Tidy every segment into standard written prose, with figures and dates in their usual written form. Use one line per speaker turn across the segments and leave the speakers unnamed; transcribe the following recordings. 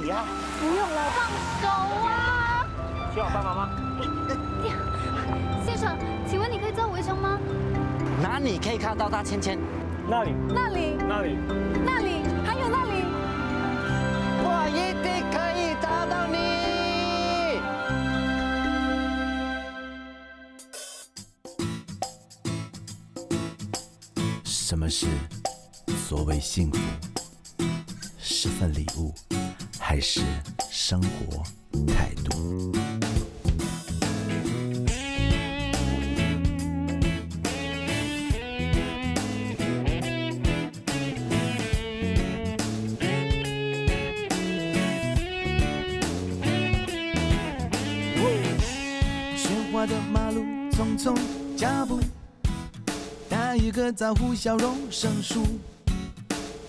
以啊。
不用了，放手啊！
需要我帮忙吗？
先生，请问你可以叫围城吗？
哪里可以看到大芊芊？
那里，
那里，
那里。
那里，还有那里。
我一定可以找到你。
什么是所谓幸福？是份礼物，还是生活态度？喧哗的马路，匆匆脚步，打一个招呼，笑容生疏，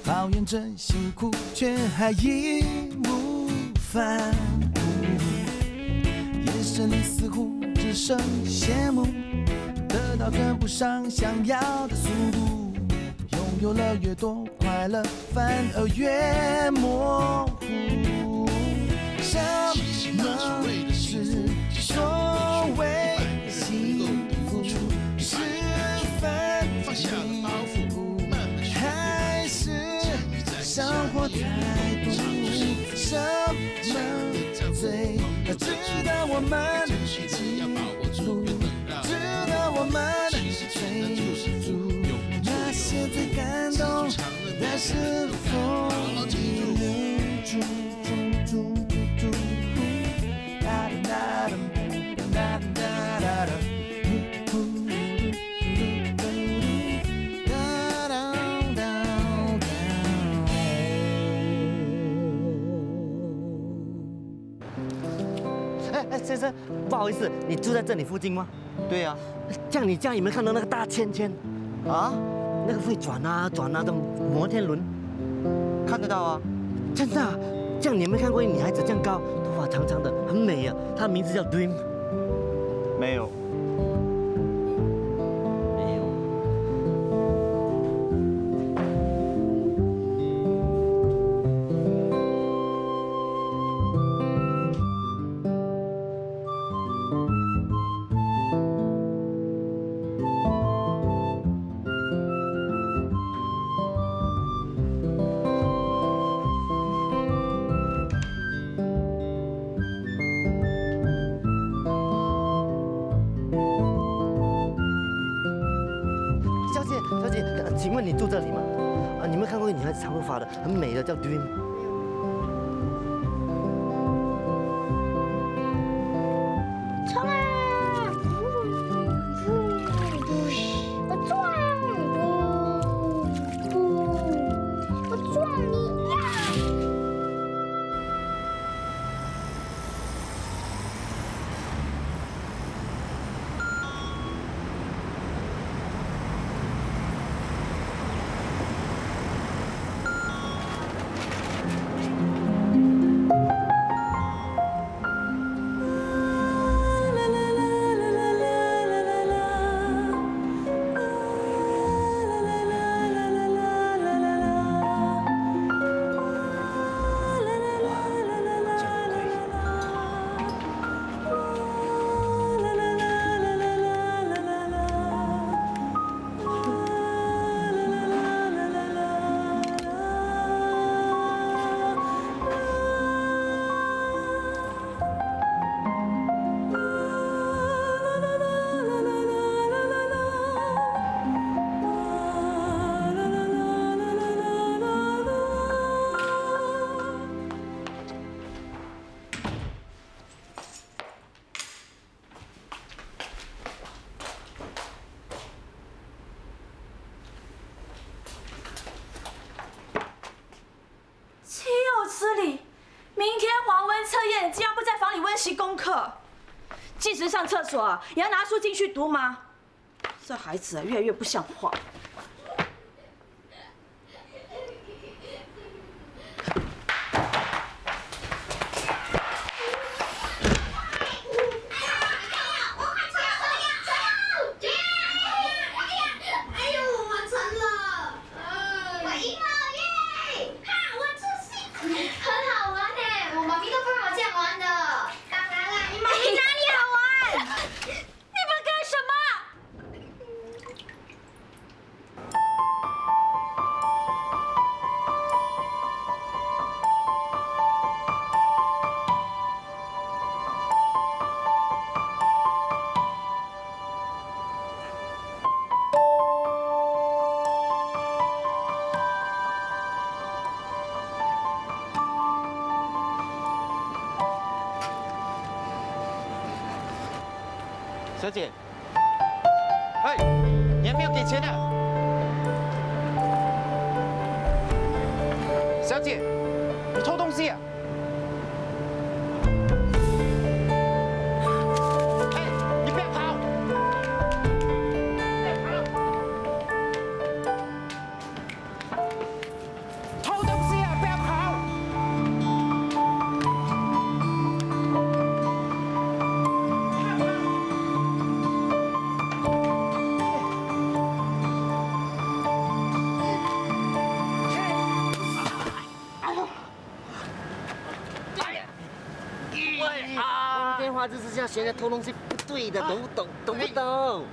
抱怨着辛苦，却还义无反顾。眼神里似乎只剩羡慕，得到跟不上想要的速度，拥有了越多，快乐反而越模糊。什么是所谓幸福？是份礼物，还是生活态度？什么最值得我们记录？值得我们追逐？那些最感动的是否已留住？
先生，不好意思，你住在这里附近吗？对呀、这样你家有没有看到那个大芊芊？啊？那个会转啊转啊的摩天轮？看得到啊。真的、啊？这样你有没有看过一个女孩子这样高，头发长长的，很美啊？她的名字叫 Dream。没有。没有。小姐，请问你住这里吗？啊，你有没有看过一个女孩子长头发的，很美的，叫 Dream？
冲啊！我撞我撞你呀！
习功课，即使上厕所啊，也要拿书进去读吗？这孩子啊，越来越不像话。
小姐，哎，你还没有给钱呢。小姐，你偷东西啊？哎，你不要跑！偷东西啊！不要跑！电话就是这样学的，偷东西不对的，懂不懂？懂不懂？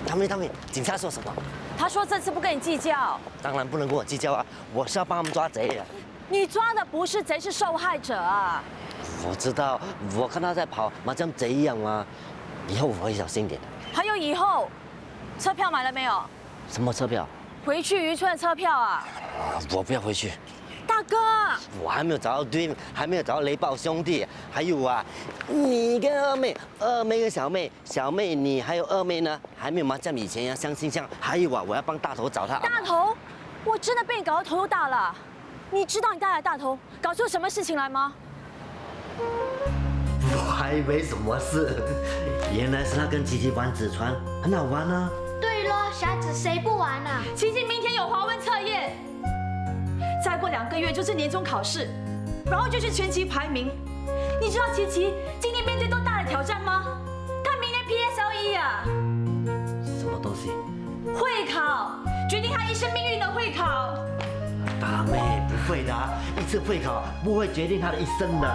大妹，警察说什么？
他说这次不跟你计较。
当然不能跟我计较啊！我是要帮他们抓贼的。
你抓的不是贼，是受害者啊！
我知道，我看他在跑，嘛像贼一样啊！以后我会小心点的。
还有以后，车票买了没有？
什么车票？
回去渔村的车票啊！
我不要回去。
大哥，
我还没有找到对，还没有找到雷暴兄弟，还有啊，你跟二妹跟小妹你还有二妹呢，还没有像以前一样相亲相。还有啊，我要帮大头找他。
大头，我真的被你搞到头都大了。你知道你带来的大头搞出什么事情来吗？
我还以为什么事，原来是他跟琪琪玩纸船，很好玩啊。
对咯，小孩子谁不玩啊？
琪琪明天有华文测验，再过2个月就是年终考试，然后就是全级排名。你知道琪琪今年面对多大的挑战吗？他明年 PSLE 啊，
什么东西？
会考，决定他一生命运的会考。
大妹不会的，一次会考不会决定他的一生的。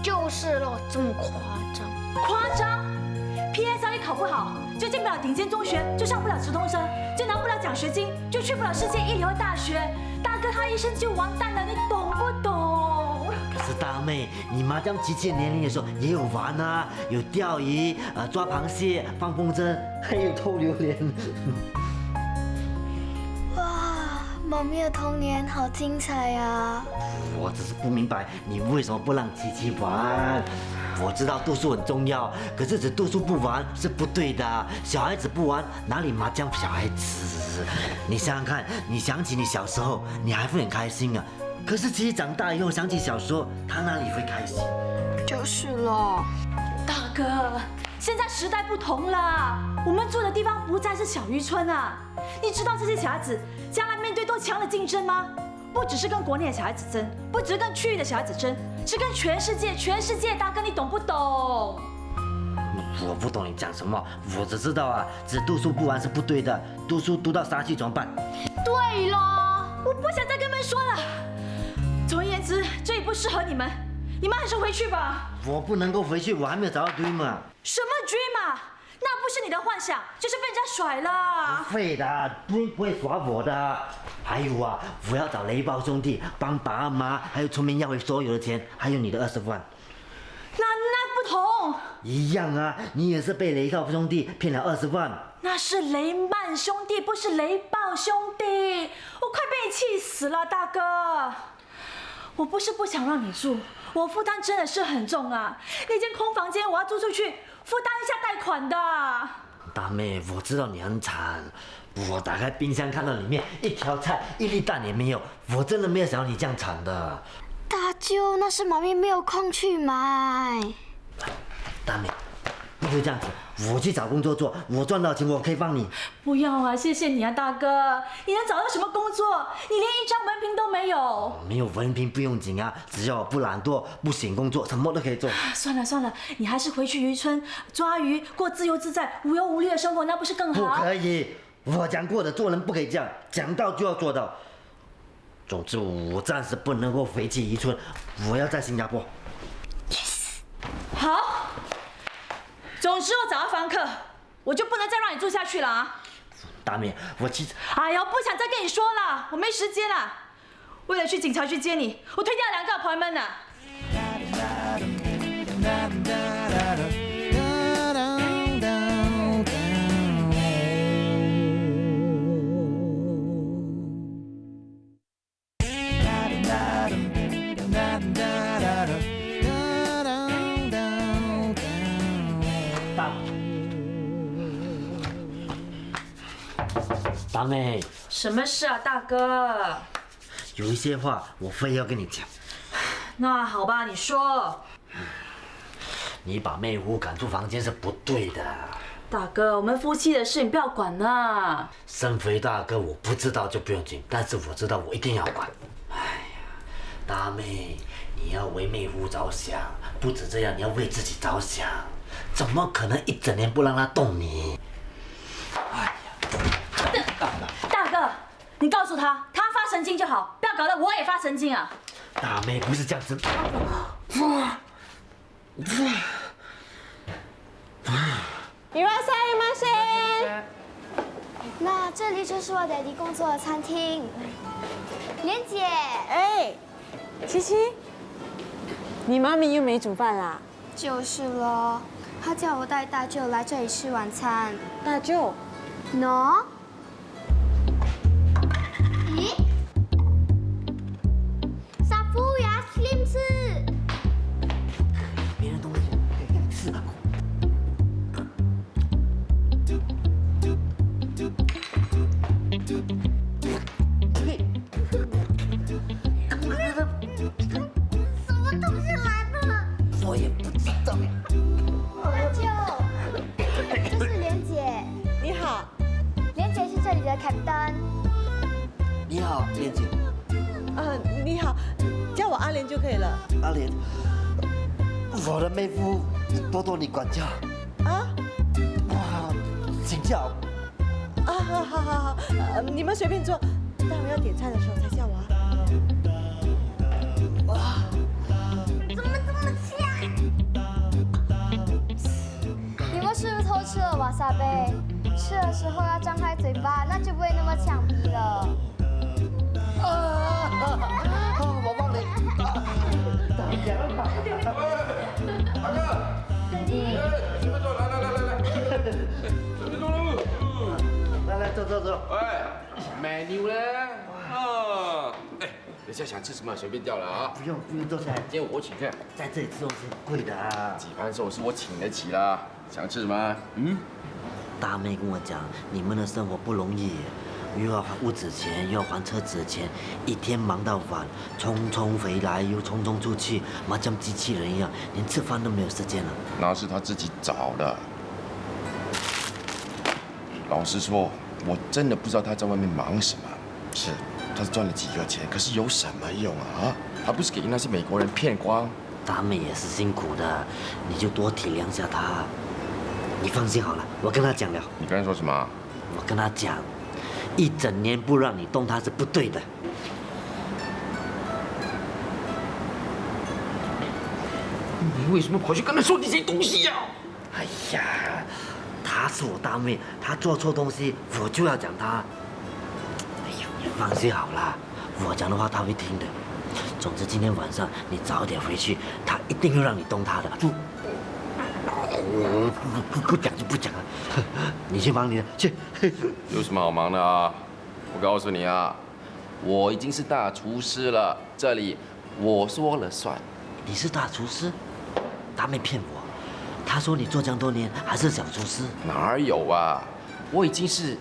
就是咯，这么夸张。
夸张 ？PSLE 考不好就进不了顶尖中学，就上不了直通车，就拿不了奖学金，就去不了世界一流的大学。大哥他一生就完蛋了，你懂不懂？
可是大妹，你麻将琪琪年龄的时候也有玩啊，有钓鱼、抓螃蟹、放风筝，还有偷榴莲。
哇，妈咪的童年好精彩呀！
我只是不明白你为什么不让琪琪玩。我知道读书很重要，可是只读书不玩是不对的。小孩子不玩，哪里麻将小孩子？你想想看，你想起你小时候，你还会很开心啊。可是琪琪长大以后想起小时候，他哪里会开心？
就是咯。
大哥，现在时代不同了，我们住的地方不再是小渔村啊。你知道这些小孩子将来面对多强的竞争吗？不只是跟国内的小孩子争，不只是跟区域的小孩子争，是跟全世界。大哥，你懂不懂？
我不懂你讲什么，我只知道啊，只读书不玩是不对的，读书读到杀气怎么办？
对咯。
我不想再跟你们说了。总而言之，这里不适合你们，你们还是回去吧。
我不能够回去，我还没有找到 dream 啊。
什么 dream 啊？那不是你的幻想，就是被人家甩了。
不会的，dream 不会耍我的。还有啊，我要找雷暴兄弟帮爸妈还有村民要回所有的钱，还有你的20万。
那不同。
一样啊，你也是被雷暴兄弟骗了20万。
那是雷曼兄弟，不是雷暴兄弟。我快被你气死了，大哥。我不是不想让你住，我负担真的是很重啊。那间空房间我要租出去，负担一下贷款的。
大妹，我知道你很惨，我打开冰箱看到里面一条菜、一粒蛋也没有，我真的没有想到你这样惨的。
大舅，那是妈咪没有空去买。
大妹，不可以这样子，我去找工作做，我赚到钱我可以帮你。
不要啊，谢谢你啊，大哥。你能找到什么工作？你连一张文凭都没有。
没有文凭不用紧啊，只要我不懒惰、不嫌工作，什么都可以做。
算了，你还是回去渔村抓鱼，过自由自在、无忧无虑的生活，那不是更好？
不可以，我讲过的，做人不可以这样，讲到就要做到。总之，我暂时不能够回去渔村，我要在新加坡。
好。总之，我找到房客，我就不能再让你住下去了啊！
大妹，我其实……
哎呀，不想再跟你说了，我没时间了。为了去警察局接你，我推掉2个 appointment 呢。
大妹，
什么事啊，大哥？
有一些话我非要跟你讲。
那好吧，你说。
你把妹夫赶出房间是不对的。
大哥，我们夫妻的事你不要管啦。
身肥大哥，我不知道就不用紧，但是我知道我一定要管。哎呀，大妹，你要为妹夫着想，不止这样，你要为自己着想。怎么可能一整年不让他动你？哎呀，
大哥，你告诉他，他发神经就好，不要搞得我也发神经啊。
大妹不是这样子。
那这里就是我爹地工作的餐厅。莲姐，
哎，琪琪，你妈咪又没煮饭啦？
就是了，她叫我带大舅来这里吃晚餐。
大舅，
喏，咦，沙夫呀，slim 是。
别人东西吃啊。
什么东西来的？
我也不知道。
大舅，这是莲姐。
你好。
莲姐是这里的 captain。
你好，莲姐。
你好，叫我阿莲就可以了。
阿莲，我的妹夫多多你管教。
啊？
哇，请教。
啊，好，你们随便坐，待会要点餐的时候才叫我啊。
怎么这么香？你们是不是偷吃了瓦萨贝？吃的时候要张开嘴巴，那就不会那么呛鼻了。
我帮你。
大哥，随便坐，来，随便坐喽。
来，坐。
哎，menu 呢？啊，哎，等下想吃什么随便叫了啊。
不用，坐下来。
今天我请客，
在这里吃东西很贵的啊。
几盘寿司我请得起啦。想吃什么？
大妹跟我讲，你们的生活不容易，又要还屋子钱，又要还车子的钱，一天忙到晚，匆匆回来又匆匆出去，麻将机器人一样，连吃饭都没有时间了。
那是他自己找的。老实说，我真的不知道他在外面忙什么。是，他赚了几个钱，可是有什么用啊？还不是给那些美国人骗光？
大妹也是辛苦的，你就多体谅下她。你放心好了，我跟她讲了。
你刚才说什么？
我跟她讲，一整年不让你动她是不对的。
你为什么跑去跟他说这些东西呀？
哎呀，她是我大妹，她做错东西，我就要讲她。哎呦，你放心好了，我讲的话她会听的。总之今天晚上你早点回去，她一定会让你动她的。不讲就不讲了，你去忙你的去。
有什么好忙的啊？我告诉你啊，我已经是大厨师了，这里我说了算。
你是大厨师？大妹骗我，她说你做这样多年还是小厨师。
哪有啊？我已经是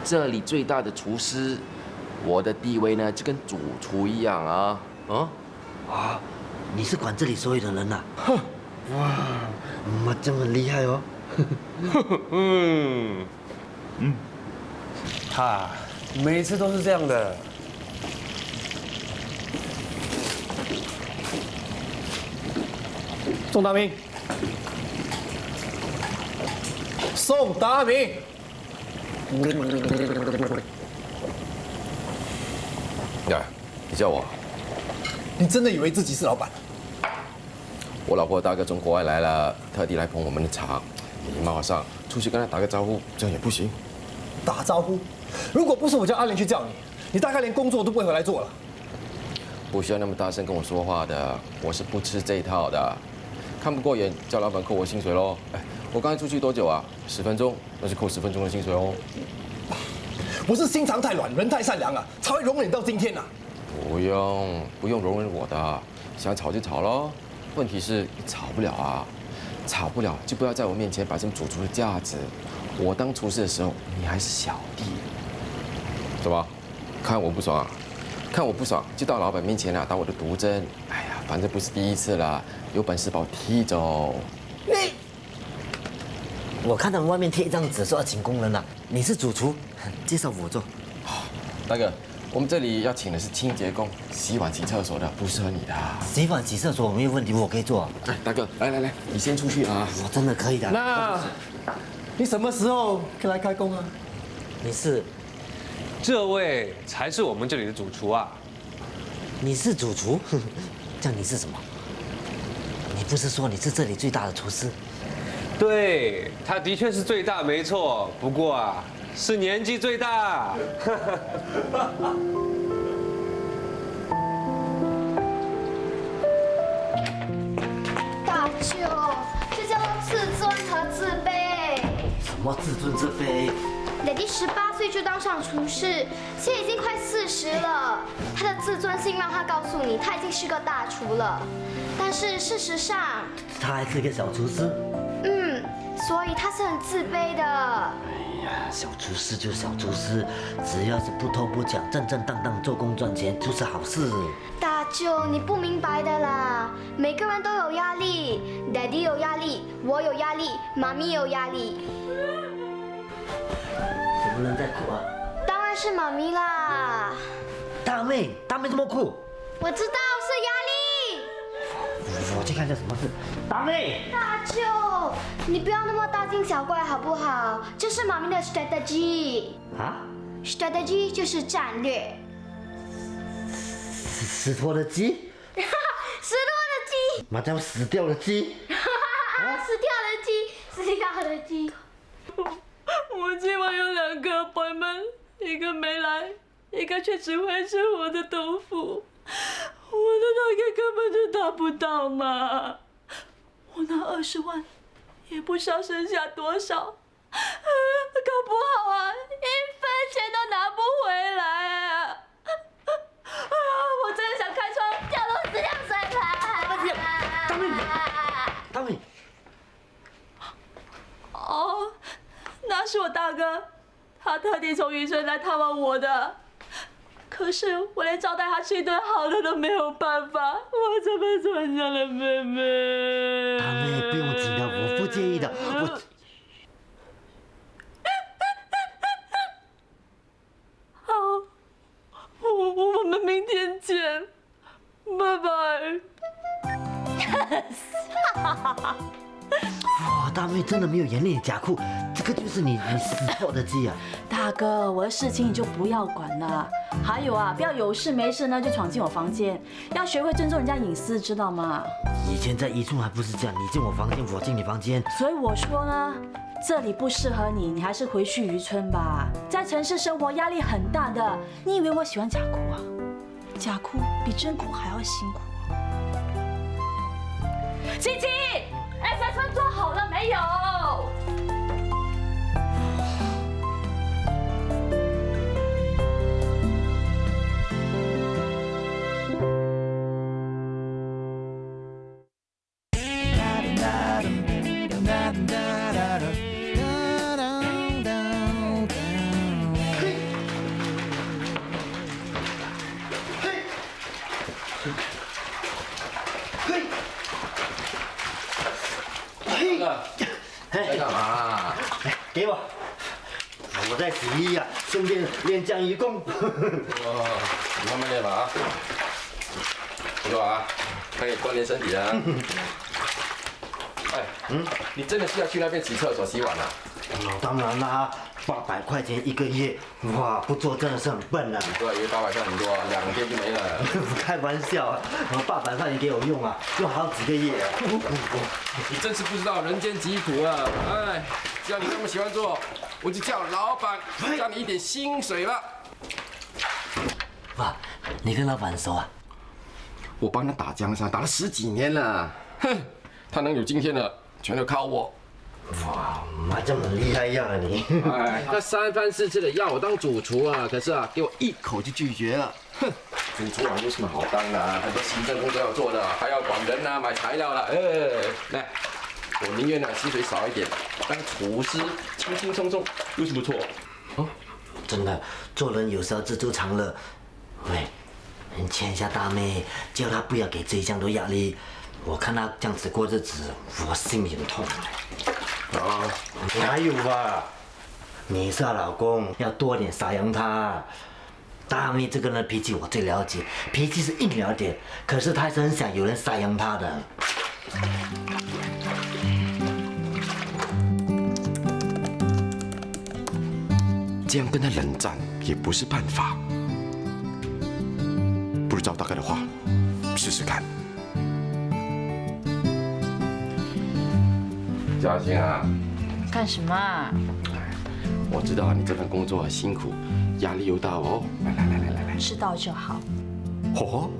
这里最大的厨师，我的地位呢就跟主厨一样啊。
啊，你是管这里所有的人呐？哼，哇，麻将很厉害哦。
他每次都是这样的。宋大明，宋大明，
呀，你叫我？
你真的以为自己是老板？
我老婆大哥从国外来了，特地来捧我们的场，礼貌上出去跟他打个招呼，这样也不行。
打招呼？如果不是我叫阿莲去叫你，你大概连工作都不会回来做了。
不需要那么大声跟我说话的，我是不吃这一套的。看不过眼，叫老板扣我薪水喽。哎，我刚才出去多久啊？10分钟，那就扣10分钟的薪水哦。
我是心肠太软，人太善良啊，才会容忍到今天呐。
不用容忍我的，想吵就吵喽。问题是你吵不了啊，吵不了就不要在我面前摆什么主厨的架子。我当厨师的时候，你还是小弟。怎么？看我不爽啊？看我不爽就到老板面前啊，当我的毒针。哎呀，反正不是第一次了，有本事把我踢走。
我看他们外面贴一张纸说要请工人了，你是主厨，介绍我做。
大哥，我们这里要请的是清洁工，洗碗、洗厕所的，不适合你的。
洗碗、洗厕所没有问题，我可以做。
哎，大哥，来，你先出去啊。
我真的可以的。
那，你什么时候可以来开工啊？
你是
这位才是我们这里的主厨啊！
你是主厨，这样你是什么？你不是说你是这里最大的厨师？
对，他的确是最大，没错。不过啊，是年纪最大。
大舅，这叫做自尊和自卑。
什么自尊自卑？
爹地18岁就当上厨师，现在已经快40了。他的自尊心让他告诉你，他已经是个大厨了。但是事实上，
他还是一个小厨师。
所以他是很自卑的。
哎呀，小厨师就是小厨师，只要是不偷不抢，正正当当做工赚钱就是好事。
大舅，你不明白的啦，每个人都有压力，爹地有压力，我有压力，妈咪有压力。
什么人在哭啊？
当然是妈咪啦。
大妹这么哭？
我知道是压力。
我去看看什么事。大妹，
大舅，你不要那么大惊小怪好不好？这是妈咪的 strategy。
啊
strategy 就是战略。
死脱的鸡？
死掉的鸡。
嘛叫死掉的鸡？
死掉的鸡，死掉的鸡。
我今晚有2个 appointment，一个没来，一个却只会吃我的豆腐。我的target根本就达不到嘛！我拿20万，也不知道剩下多少，搞不好啊，1分钱都拿不回来啊！我真的想开窗跳落死凉水盆！
大妹，
哦，那是我大哥，他特地从渔村来探望我的。可是我连招待他吃一顿好的都没有办法，我怎么做人家的妹妹？
大妹不用紧的，我不介意的。
好，我们明天见，拜拜。
哇，大妹真的没有眼泪假哭，这个就是你死掉的鸡啊！
大哥，我的事情你就不要管了。还有啊，不要有事没事呢就闯进我房间，要学会尊重人家隐私，知道吗？
以前在宜春还不是这样，你进我房间，我进你房间。
所以我说呢，这里不适合你，你还是回去渔村吧。在城市生活压力很大的，你以为我喜欢假哭啊？假哭比真哭还要辛苦啊！琪琪，assessment 做好了没有？
在干嘛？
给我，我在洗衣啊，顺便练江鱼功。
你慢慢练吧啊，不错啊，可以锻炼身体啊。哎，你真的是要去那边洗厕所、洗碗啊？
当然啦，800块钱1个月，哇，不做真的是很笨啊。
对，因为800块很多，2天就没了。
开玩笑啊，800块钱给我用啊，用好几个月啊。
你真是不知道人间疾苦啊！哎，只要你这么喜欢做，我就叫老板加你一点薪水吧。
哇，你跟老板熟啊？
我帮他打江山，打了10几年了，哼，他能有今天的，全都靠我。
哇，妈这么厉害样啊你！
哎，他3番4次的要我当主厨啊，可是啊，给我一口就拒绝了。哼，主厨啊，有什么好当的啊？很多行政工作要做的，还要管人啊，买材料啦。来，我宁愿呢薪水少一点，当厨师轻轻松松，有什么错？啊？
真的，做人有时候知足常乐。喂，你劝一下大妹，叫她不要给自己这样多压力。我看她这样子过日子，我心里很痛。啊，哪有啊？你是她老公，要多点撒养她。大妹这个人脾气我最了解，脾气是硬了点，可是她还是很想有人撒养她的。
这样跟他冷战也不是办法，不如照大哥的话试试看。
嘉欣啊，
干什么啊？
我知道你这份工作很辛苦，压力又大哦。来，
知道就好。
哦，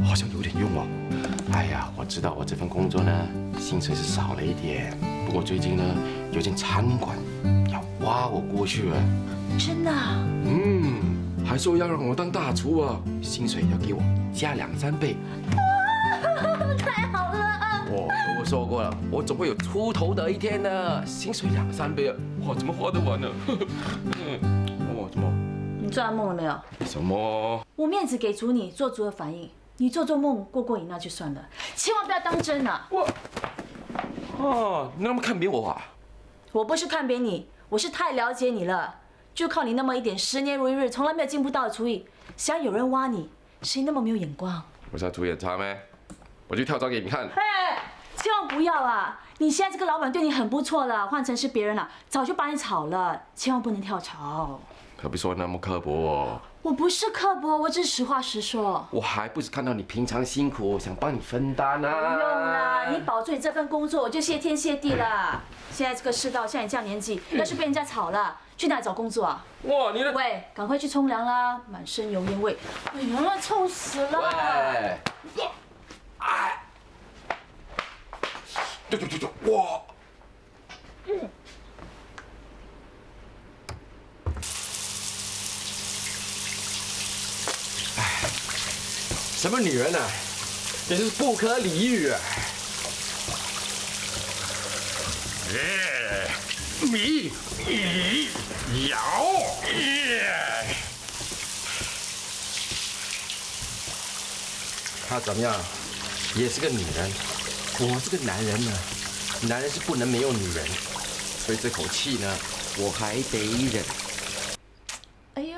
好像有点用哦。
哎呀，我知道我这份工作呢，薪水是少了一点，不过最近呢，有间餐馆要挖我过去了。
真的啊？
还说要让我当大厨啊，薪水要给我加2、3倍。
太好了！
我说过了，我总会有出头的一天的，薪水2、3倍啊，我怎么花得完呢？怎么？
你做梦了没有？
什么？
我面子给足你，做足了反应，你做梦过瘾那就算了，千万不要当真啊！
你那么看扁我啊？
我不是看扁你，我是太了解你了。就靠你那么一点10年如一日，从来没有进步到的厨艺，想有人挖你，谁那么没有眼光？
我想厨艺很差咩？我去跳槽给你看。
哎，千万不要啊！你现在这个老板对你很不错了，换成是别人了，早就把你炒了，千万不能跳槽。
可别说那么刻薄哦。
我不是刻薄，我只是实话实说。
我还不是看到你平常辛苦，想帮你分担啊。
不用啦，你保住你这份工作，我就谢天谢地啦。现在这个世道，像你这样年纪，要是被人家炒了，去哪里找工作啊？
哇，你的
喂，赶快去冲凉啦，满身油烟味，哎呀，臭死了！
喂，哎，哇！什么女人啊，也是不可理喻啊！
米咬，
她怎么样，也是个女人。我这个男人呢，男人是不能没有女人，所以这口气呢，我还得忍。
哎呦！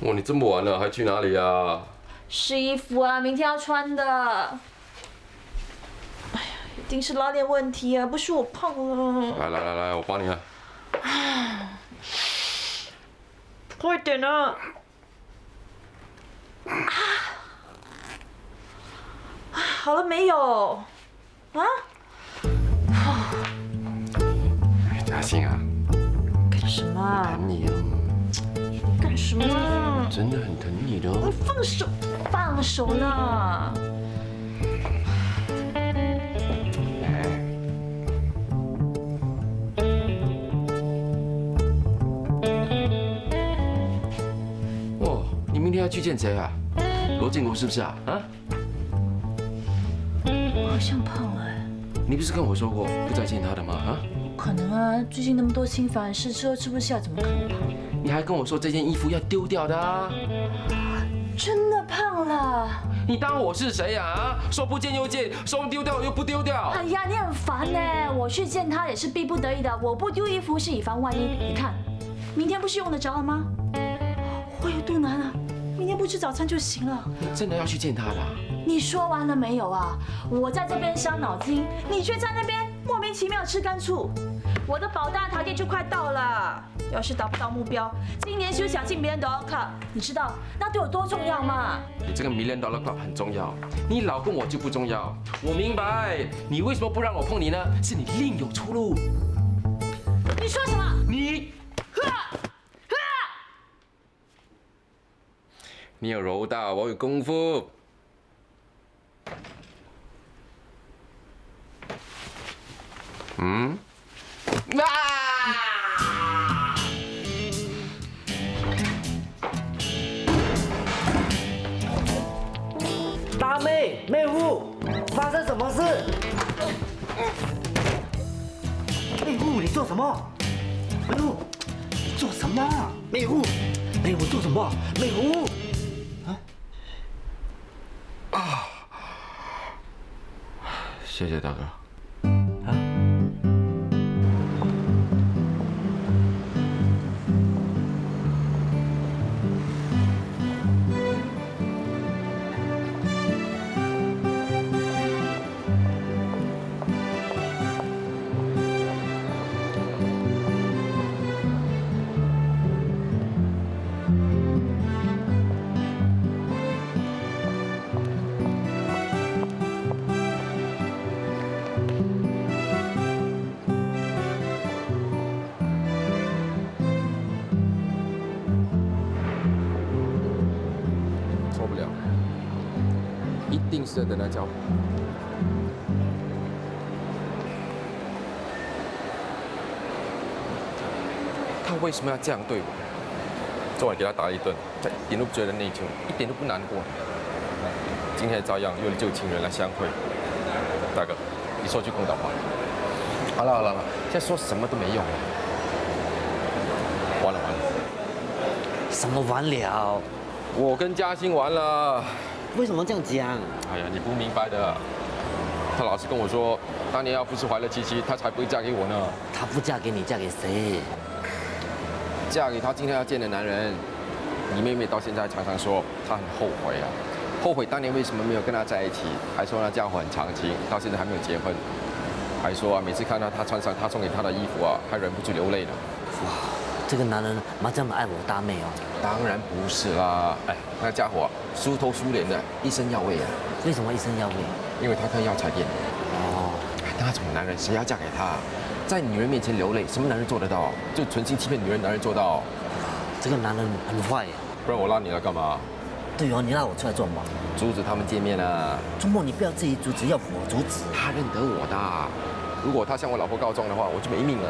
哇，你这么晚了还去哪里啊？
试衣服啊，明天要穿的。哎呀，一定是拉链问题啊，不是我胖了。
来，我帮你啊。
快点啊！好了没有？啊？
嘉欣啊，
干什么？
疼你啊！
干什么？
真的很疼你的哦。
放手，放手呢！
哇，你明天要去见谁啊？罗静茹是不是啊？啊？
我好像胖了。
你不是跟我说过不再见他的吗？啊？
可能啊，最近那么多心烦事，吃都吃不下，怎么可能胖？
你还跟我说这件衣服要丢掉的啊？
真的胖了。
你当我是谁呀？啊？说不见又见，说丢掉又不丢掉。
哎呀，你很烦呢！我去见他也是逼不得已的，我不丢衣服是以防万一。你看，明天不是用得着了吗？我有多难啊？明天不吃早餐就行了。
你真的要去见他的？
你说完了没有啊？我在这边伤脑筋，你却在那边莫名其妙吃干醋。我的保大 target 就快到了，要是达不到目标，今年就想进别人的 Club， 你知道那对我多重要吗？
你这个$1 million Club 很重要，你老公我就不重要。我明白，你为什么不让我碰你呢？是你另有出路。
你说什么？
你有柔道，我有功夫。
大妹，妹夫，发生什么事？妹夫，虎，你做什么？美虎，你做什么？美虎，美虎做什么？美虎，
谢谢大哥。
错不了，一定是在等他交货。他为什么要这样对我？昨晚给他打了一顿，他一点都不觉得内疚，一点都不难过。今天照样约了旧情人来相会。大哥，你说句公道话。好了，现在说什么都没用了。完了，
什么完了？
我跟嘉欣完了。
为什么这样讲？
哎呀，你不明白的。他老是跟我说，当年要不是怀了七七，他才不会嫁给我呢。
她不嫁给你，嫁给谁？
嫁给他今天要见的男人。你妹妹到现在常常说她很后悔啊，后悔当年为什么没有跟他在一起，还说那家伙很长情，到现在还没有结婚，还说啊每次看到他穿上他送给他的衣服啊，还忍不住流泪呢。
哇，这个男人妈这么爱我大妹哦？
当然不是啦，哎，那家伙梳头梳脸的，一身药味啊。
为什么一身药味？
因为他开药材店。
哦，
那种男人谁要嫁给他？在女人面前流泪，什么男人做得到？就存心欺骗女人，男人做到。
这个男人很坏耶。
不然我拉你来干嘛？
对哦，你拉我出来做什么？
阻止他们见面啊！
周末你不要自己阻止，要我阻止。
他认得我的，如果他向我老婆告状的话，我就没命了。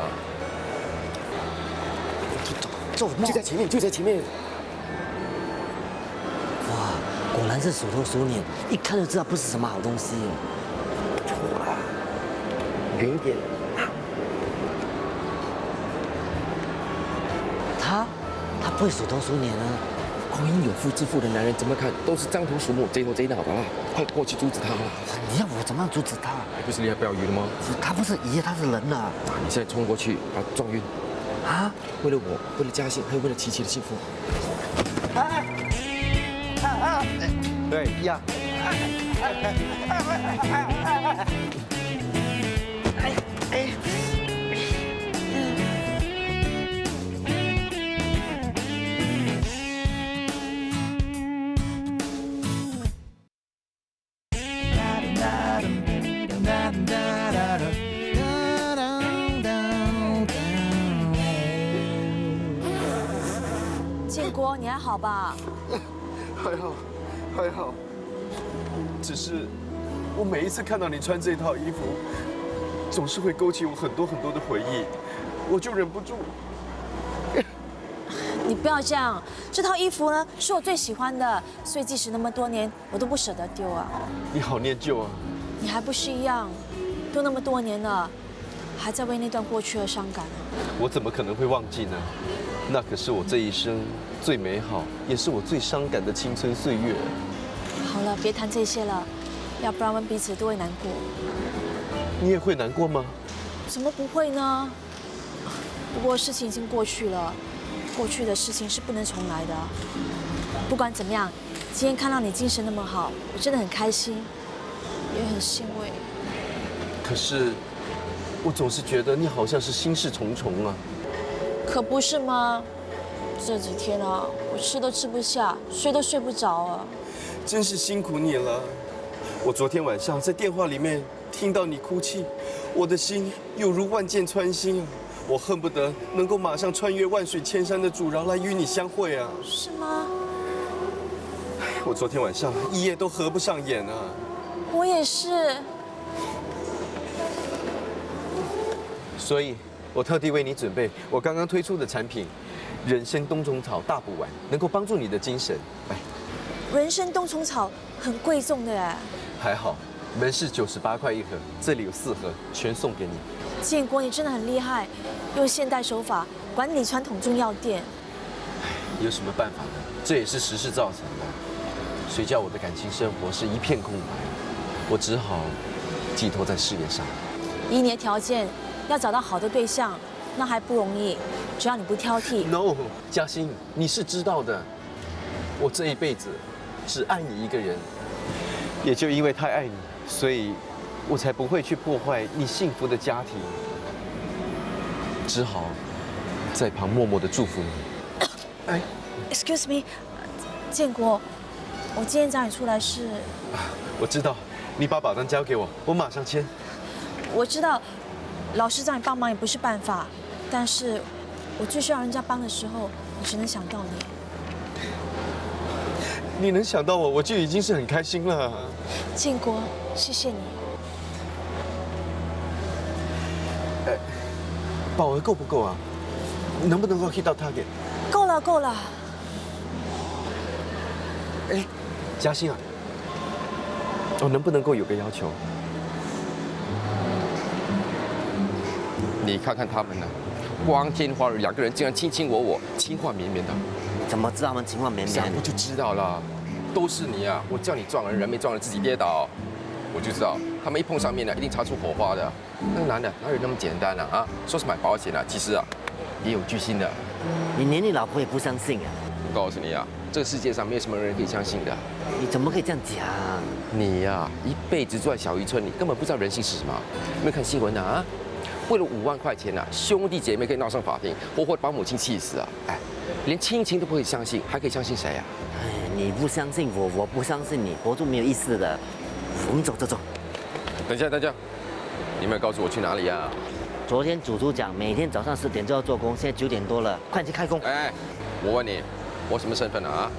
走，
就在前面，就在前面。
哇，果然是鼠头鼠脸，一看就知道不是什么好东西耶。远一点。他不会鼠头鼠脸啊。
婚姻有夫之妇的男人怎么看都是獐头鼠目、贼头贼脑的啦！快过去阻止他！
你要我怎么样阻止他？
你不是厉害钓鱼的吗？
他不是鱼，他是人呐！
你现在冲过去把他撞晕！
啊！
为了我，为了嘉欣，还有为了琪琪的幸福。
对呀。
建国，你还好吧？
还好，只是我每一次看到你穿这套衣服，总是会勾起我很多很多的回忆，我就忍不住。
你不要这样，这套衣服呢是我最喜欢的，所以即使那么多年，我都不舍得丢啊。
你好念旧啊！
你还不是一样，都那么多年了，还在为那段过去而伤感啊。
我怎么可能会忘记呢？那可是我这一生最美好，也是我最伤感的青春岁月。
好了，别谈这些了，要不然我们彼此都会难过。
你也会难过吗？
怎么不会呢？不过事情已经过去了，过去的事情是不能重来的。不管怎么样，今天看到你精神那么好，我真的很开心，也很欣慰。
可是，我总是觉得你好像是心事重重啊。
可不是吗？这几天啊，我吃都吃不下，睡都睡不着啊。
真是辛苦你了。我昨天晚上在电话里面听到你哭泣，我的心有如万箭穿心啊！我恨不得能够马上穿越万水千山的阻挠来与你相会啊！
是吗？
我昨天晚上一夜都合不上眼啊！
我也是。
所以，我特地为你准备我刚刚推出的产品——人参冬虫草大补丸，能够帮助你的精神。来，
人参冬虫草很贵重的哎。
还好，门市98块一盒，这里有4盒，全送给你。
建国，你真的很厉害，用现代手法管理传统中药店。
有什么办法呢？这也是时势造成的。谁叫我的感情生活是一片空白，我只好寄托在事业上。
以你的条件，要找到好的对象，那还不容易。只要你不挑剔。
No， 嘉欣，你是知道的，我这一辈子只爱你一个人，也就因为太爱你，所以我才不会去破坏你幸福的家庭，只好在旁默默的祝福你。哎
，Excuse me， 建国，我今天找你出来是……
我知道，你把保单交给我，我马上签。
我知道，老师找你帮忙也不是办法，但是我最需要人家帮的时候，我只能想到你。
你能想到我，我就已经是很开心了。
建国，谢谢你。
保额够不够啊？能不能够 hit 到 target？
够了，够了。
哎，嘉欣啊，我能不能够有个要求？
你看看他们呢，光天化日，2个人竟然卿卿我我，情话绵绵的。
怎么知道他们情话绵绵？
想不就知道了，都是你啊！我叫你撞人，人没撞人自己跌倒，我就知道他们一碰上面呢，一定擦出火花的。那个男的哪有那么简单啊？说是买保险啊，其实啊，也有居心的。
你连你老婆也不相信啊？
我告诉你啊，这个世界上没有什么人可以相信的。
你怎么可以这样讲？
你呀，一辈子住在小渔村，你根本不知道人性是什么。有没有看新闻啊？为了5万块钱啊，兄弟姐妹可以闹上法庭，活活把母亲气死啊！哎，连亲情都不可以相信，还可以相信谁啊？
哎，你不相信我，我不相信你，活住没有意思的。我们走。
等一下，你有没有告诉我去哪里啊？
昨天主厨讲，每天早上10点就要做工，现在9点多了，快去开工。
哎，我问你，我什么身份啊？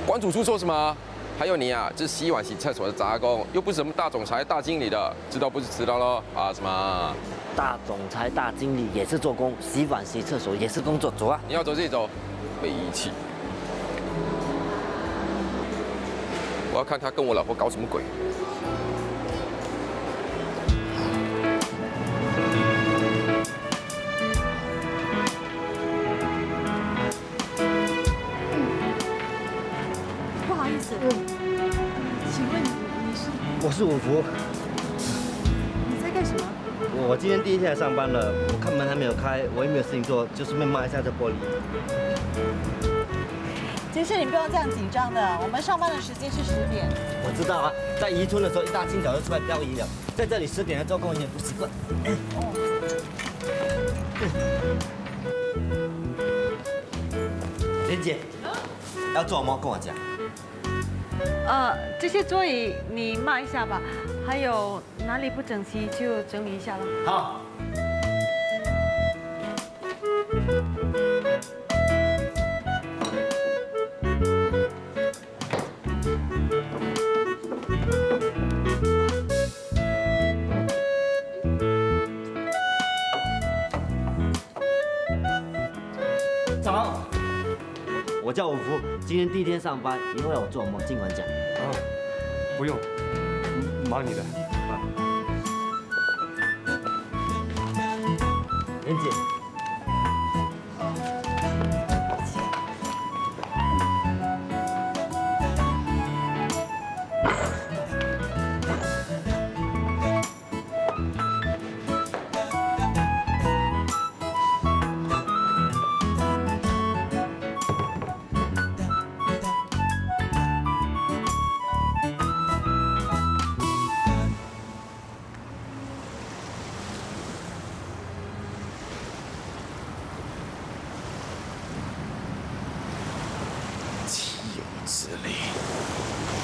管主厨说什么？还有你啊，这洗碗洗厕所的杂工，又不是什么大总裁、大经理的，知道不是迟到咯？啊什么？
大总裁、大经理也是做工，洗碗、洗厕所也是工作，走啊！
你要走自己走，没义气。我要看他跟我老婆搞什么鬼。
不好意思，请问你是？
我是五福。
你在干什么？
我今天第一天来上班了，我看门还没有开，我也没有事情做，就顺便抹一下这玻璃。
其实你不用这样紧张的，我们上班的时间是10点。
我知道啊，在宜春的时候一大清早就出来漂移了，在这里10点来做工有点不习惯。莲姐，要做什么跟我讲。
这些桌椅你抹一下吧，还有哪里不整齐就整理一下了。
好。早，我叫五福，今天第一天上班，以后要我做什么尽管讲。
不用，忙你的。
莲姐。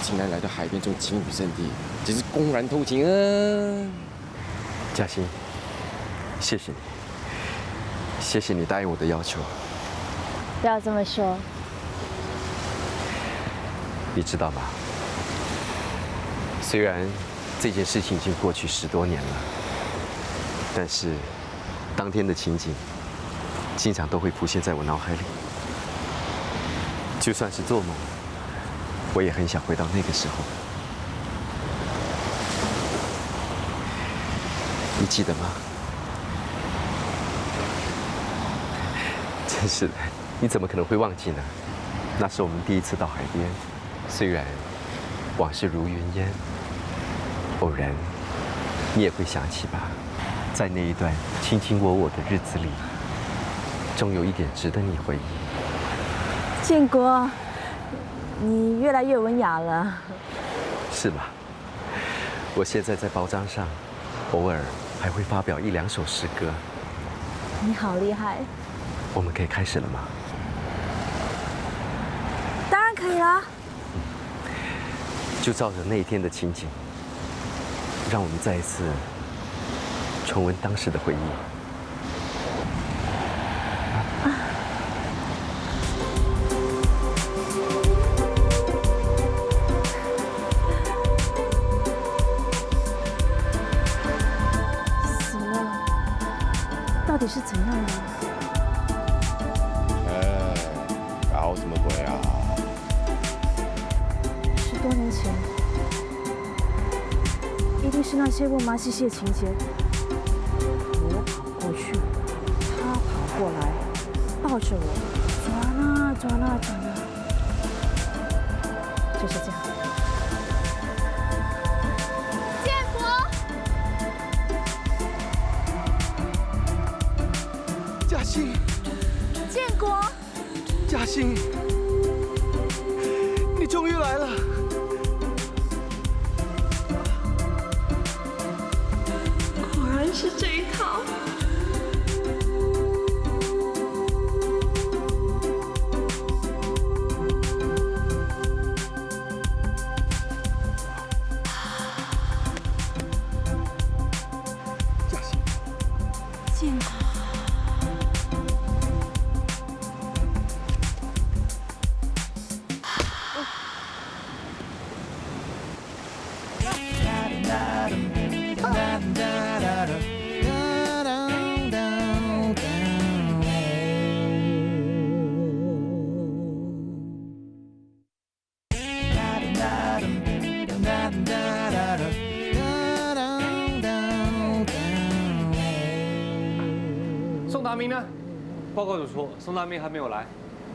竟然来到海边这种情侣圣地，简直公然偷情啊！
嘉欣，谢谢你，谢谢你答应我的要求。
不要这么说。
你知道吗？虽然这件事情已经过去10多年了，但是当天的情景经常都会浮现在我脑海里。就算是做梦，我也很想回到那个时候。
你记得吗？真是的，你怎么可能会忘记呢？那是我们第一次到海边，虽然往事如云烟，偶然你也会想起吧，在那一段卿卿我我的日子里，终有一点值得你回忆。
建国，你越来越文雅了。
是吗？我现在在报章上，偶尔还会发表1、2首诗歌。
你好厉害！
我们可以开始了吗？
当然可以啦。
就照着那一天的情景，让我们再一次重温当时的回忆。
死了，到底是怎样的？
搞什么鬼啊
10多年前，一定是那些问妈西西的情节。我跑过去，他跑过来，抱着我，转啊转啊转啊，就是这样。
建国，
嘉欣，
建国，
嘉欣，你终于来了。
果然是这一套。
嘉欣，
建国。
宋达明呢？报告主厨，宋达明还没有来。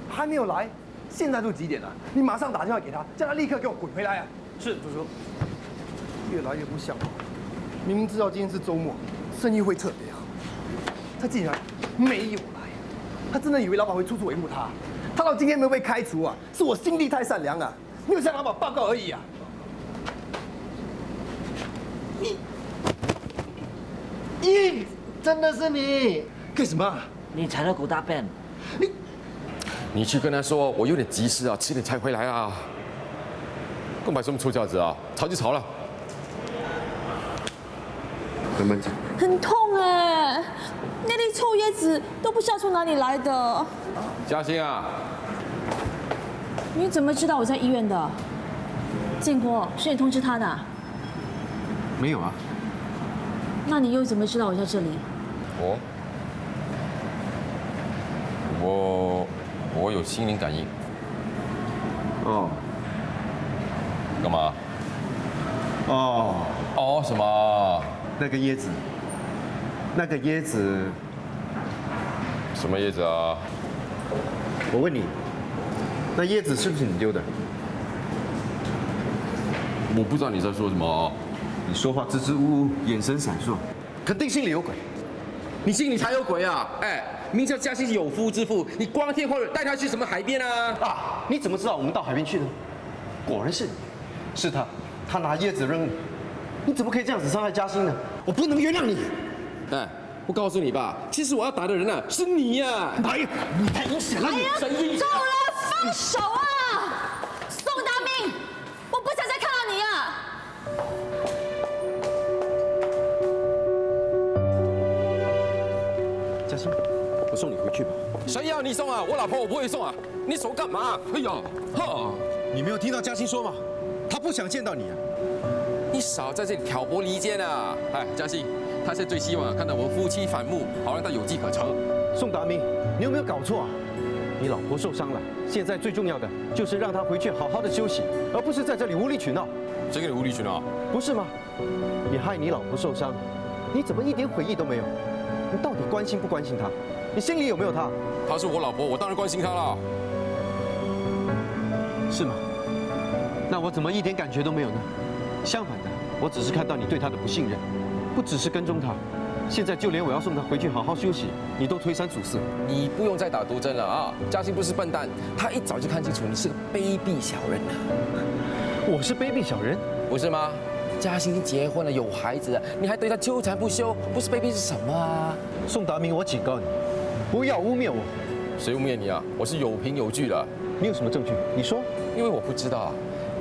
还没有来，现在都几点了？你马上打电话给他，叫他立刻给我滚回来啊！
是，主厨。
越来越不像话，明明知道今天是周末，生意会特别好，他竟然没有来。他真的以为老板会处处维护他？他到今天没有被开除啊，是我心地太善良啊，没有向老板报告而已啊！
咦，真的是你？
干什么啊？
你踩了狗大便！
你去跟他说，我有点急事啊，7点才回来啊。干嘛这么臭架子啊？吵就吵了。慢慢讲。
很痛哎，那粒臭叶子都不知道从哪里来的。
嘉欣啊，
你怎么知道我在医院的？建国，是你通知他的？
没有啊。
那你又怎么知道我在这里？
我有心灵感应。
哦。
干嘛？
哦
什么？
那个椰子，
什么叶子啊？
我问你，那椰子是不是你丢的？
我不知道你在说什么。
你说话支支吾吾，眼神闪烁，肯定心里有鬼。
你心里才有鬼啊！哎，名叫嘉欣是有夫之妇，你光天化日带她去什么海边啊？
啊！你怎么知道我们到海边去的？果然是你，是他，他拿椰子扔你，你怎么可以这样子伤害嘉欣呢？我不能原谅你！
哎，我告诉你吧，其实我要打的人啊是你呀！
哎呀，你太阴险了！你真阴险！
够了，放手啊！宋达明，我不想再看到你啊！
嘉欣，我送你回去吧。
谁要你送啊？我老婆我不会送啊！你手干嘛？哎呀，哈！
你没有听到嘉欣说吗？她不想见到你啊！
你少在这里挑拨离间啊！哎，嘉欣，她现在最希望看到我们夫妻反目，好让她有机可乘。
宋达明，你有没有搞错啊？你老婆受伤了，现在最重要的就是让她回去好好的休息，而不是在这里无理取闹。
谁跟你无理取闹？
不是吗？你害你老婆受伤，你怎么一点悔意都没有？你到底关心不关心她？你心里有没有她？
她是我老婆，我当然关心她了。
是吗？那我怎么一点感觉都没有呢？相反的，我只是看到你对她的不信任，不只是跟踪她，现在就连我要送她回去好好休息，你都推三阻四。
你不用再打毒针了啊！嘉欣不是笨蛋，他一早就看清楚你是个卑鄙小人了。
我是卑鄙小人？
不是吗？嘉欣已经结婚了，有孩子了，你还对她纠缠不休，不是卑鄙是什么啊？
宋达明，我警告你，不要污蔑我。
谁污蔑你啊？我是有凭有据的。
你有什么证据？你说。
因为我不知道啊。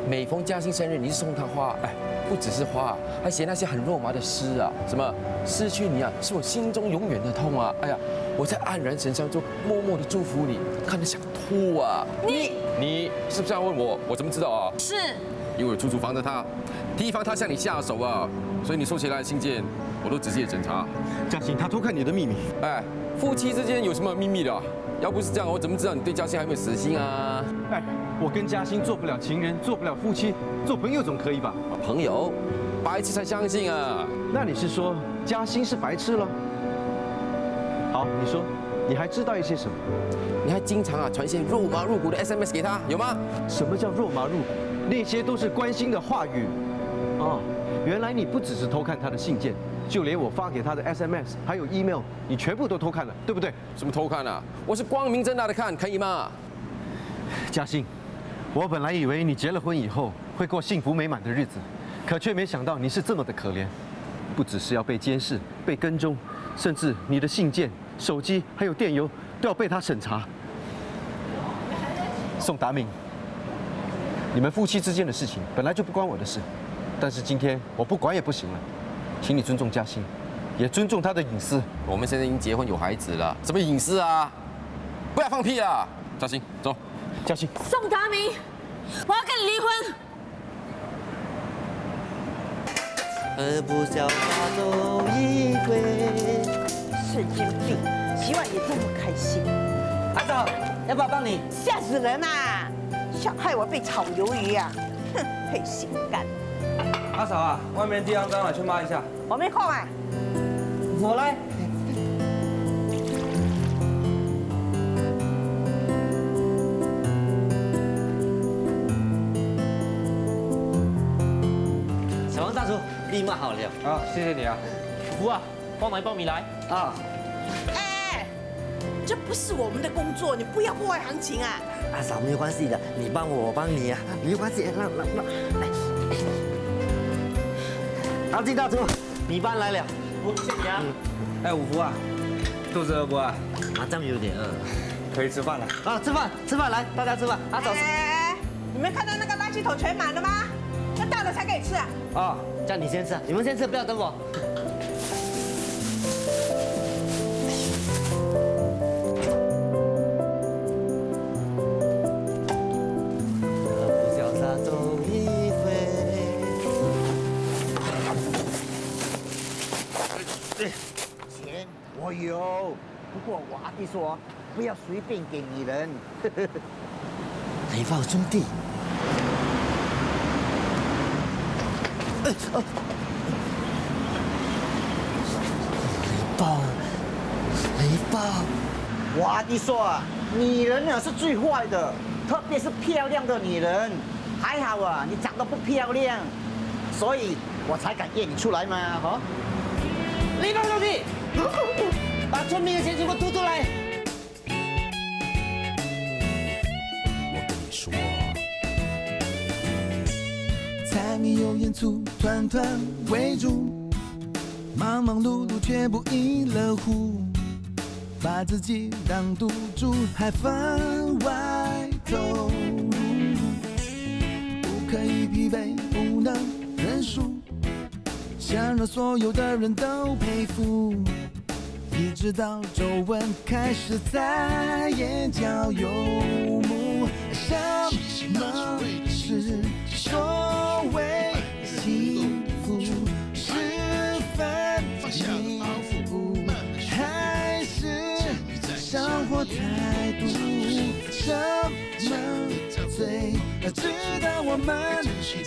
每逢嘉欣生日，你是送她花，哎，不只是花，还写那些很肉麻的诗啊，什么失去你啊，是我心中永远的痛啊！哎呀，我在黯然神伤中默默的祝福你，看得想吐啊！你是不是要问我？我怎么知道啊？
是，
因为我处处防着他，提防他向你下手啊，所以你收起来的信件，我都仔细检查。
嘉欣，他偷看你的秘密。
哎，夫妻之间有什么秘密的？要不是这样，我怎么知道你对嘉欣还没有死心啊？
哎，我跟嘉欣做不了情人，做不了夫妻，做朋友总可以吧？
朋友，白痴才相信啊！
那你是说嘉欣是白痴了？好，你说，你还知道一些什么？
你还经常传些肉麻入骨的 SMS 给他，有吗？
什么叫肉麻入骨？那些都是关心的话语。哦，原来你不只是偷看他的信件，就连我发给他的 SMS 还有 email， 你全部都偷看了，对不对？
什么偷看啊？我是光明正大的看，可以吗？
嘉欣，我本来以为你结了婚以后会过幸福美满的日子，可却没想到你是这么的可怜，不只是要被监视、被跟踪，甚至你的信件、手机还有电邮都要被他审查。宋达明，你们夫妻之间的事情本来就不关我的事，但是今天我不管也不行了，请你尊重嘉欣，也尊重她的隐私。
我们现在已经结婚有孩子了，什么隐私啊？不要放屁啊！嘉欣，走。
嘉欣，
宋达明，我要跟你离婚。
何不潇洒走一回？
神经病，洗碗也这么开心。
阿嫂，要不要帮你？
吓死人啊！想害我被炒鱿鱼啊！哼，配心肝。
阿嫂啊，外面地方脏了，去抹一下。
我没空啊。
我来。小王大厨，立马好了。
啊，谢谢你啊。
福啊，帮买苞米来。
啊。
哎，这不是我们的工作，你不要破坏行情啊！
阿嫂，没有关系的，你帮我，我帮你啊，没有关系。来。阿金大厨，米饭来了。
谢谢啊。
哎，五福啊，肚子饿不啊？
麻酱有点饿，
可以吃饭了。
啊，吃饭，来，大家吃饭。阿嫂，
哎，你们看到那个垃圾桶全满了吗？要到了才可以吃啊。
啊，叫你先吃，你们先吃，不要等我。
钱我有，不过我阿弟说不要随便给女人。
雷暴兄弟，雷暴，
我阿弟说啊，女人啊是最坏的，特别是漂亮的女人。还好啊，你长得不漂亮，所以我才敢约你出来嘛，哈。
雷暴兄弟，把村民的钱全部吐出来。
我跟你说，柴米油盐醋，团团围住，忙忙碌碌却不亦乐乎，把自己当赌注，还分外投入，不可以疲惫，不能认输，想让所有的人都佩服，一直到皱纹开始在眼角游牧。什么是所谓幸福？是份礼物，还是生活态度？什么最值得我们记